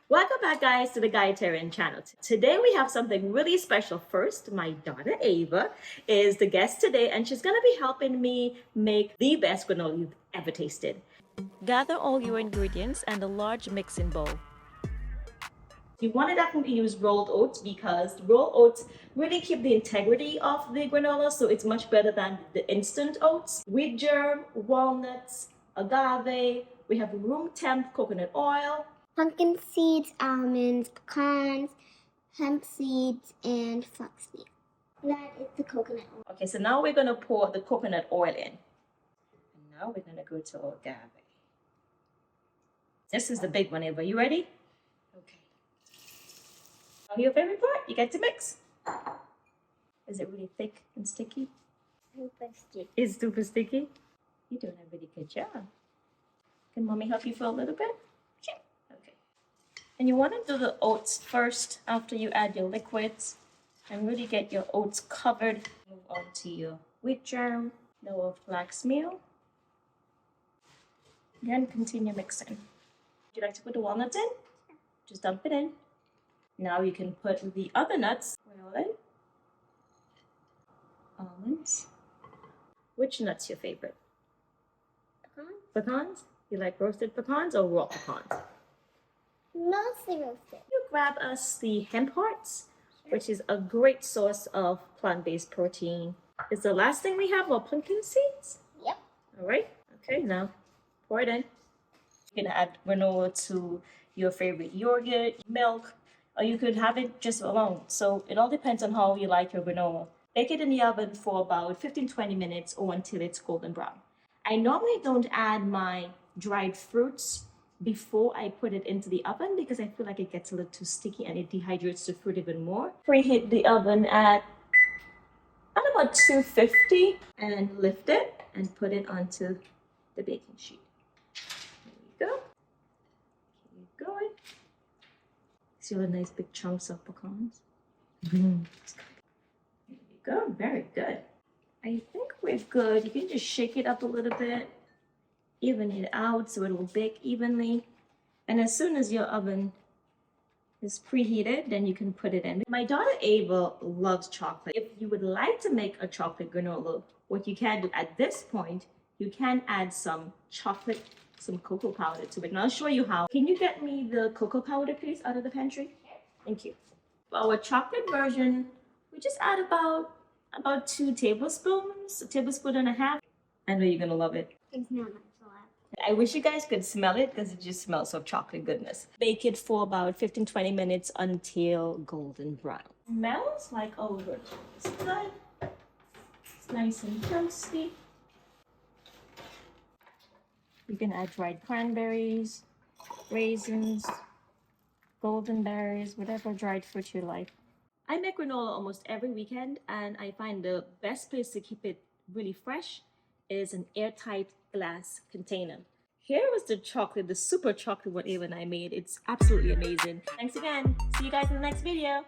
Welcome back, guys, to the Guiditarian channel. Today we have something really special. First, my daughter Ava is the guest today, and she's going to be helping me make the best granola you've ever tasted. Gather all your ingredients and a large mixing bowl. You want to definitely use rolled oats because rolled oats really keep the integrity of the granola, so it's much better than the instant oats. Wheat germ, walnuts, agave, we have room temp coconut oil, pumpkin seeds, almonds, pecans, hemp seeds, and flaxseed. That is the coconut oil. Okay, so now we're going to pour the coconut oil in. And now we're going to go to agave. This is the big one, Ava. You ready? Okay. Now your favorite part, you get to mix. Is it really thick and sticky? Super sticky. It's super sticky? You're doing a really good job. Can mommy help you for a little bit? Sure. Okay. And you want to do the oats first after you add your liquids and really get your oats covered. Move on to your wheat germ, no flax meal. Then continue mixing. Would you like to put the walnuts in? Just dump it in. Now you can put the other nuts. Roll in. Almonds. Which nut's your favorite? Pecans? Pecans? You like roasted pecans or raw pecans? Mostly roasted. You grab us the hemp hearts, which is a great source of plant-based protein. Is the last thing we have our pumpkin seeds? Yep. All right. Okay, now pour it in. You can add granola to your favorite yogurt, milk, or you could have it just alone. So it all depends on how you like your granola. Bake it in the oven for about 15-20 minutes or until it's golden brown. I normally don't add my dried fruits before I put it into the oven because I feel like it gets a little too sticky and it dehydrates the fruit even more. Preheat the oven at about 250 and lift it and put it onto the baking sheet. There you go. Keep going. See all the nice big chunks of pecans? There you go. Very good. I think we're good. You can just shake it up a little bit. Even it out so it will bake evenly. And as soon as your oven is preheated, then you can put it in. My daughter Ava loves chocolate. If you would like to make a chocolate granola, what you can do at this point, you can add some chocolate, some cocoa powder to it. And I'll show you how. Can you get me the cocoa powder, please, out of the pantry? Thank you. For our chocolate version, we just add about 2 tablespoons, a tablespoon and a half. I know you're gonna love it. It's not much left. I wish you guys could smell it because it just smells of chocolate goodness. Bake it for about 15-20 minutes until golden brown. Smells like over. It's good. It's nice and toasty. You can add dried cranberries, raisins, golden berries, whatever dried fruit you like. I make granola almost every weekend, and I find the best place to keep it really fresh is an airtight glass container. Here was the chocolate, the super chocolate what Ava and I made. It's absolutely amazing. Thanks again. See you guys in the next video.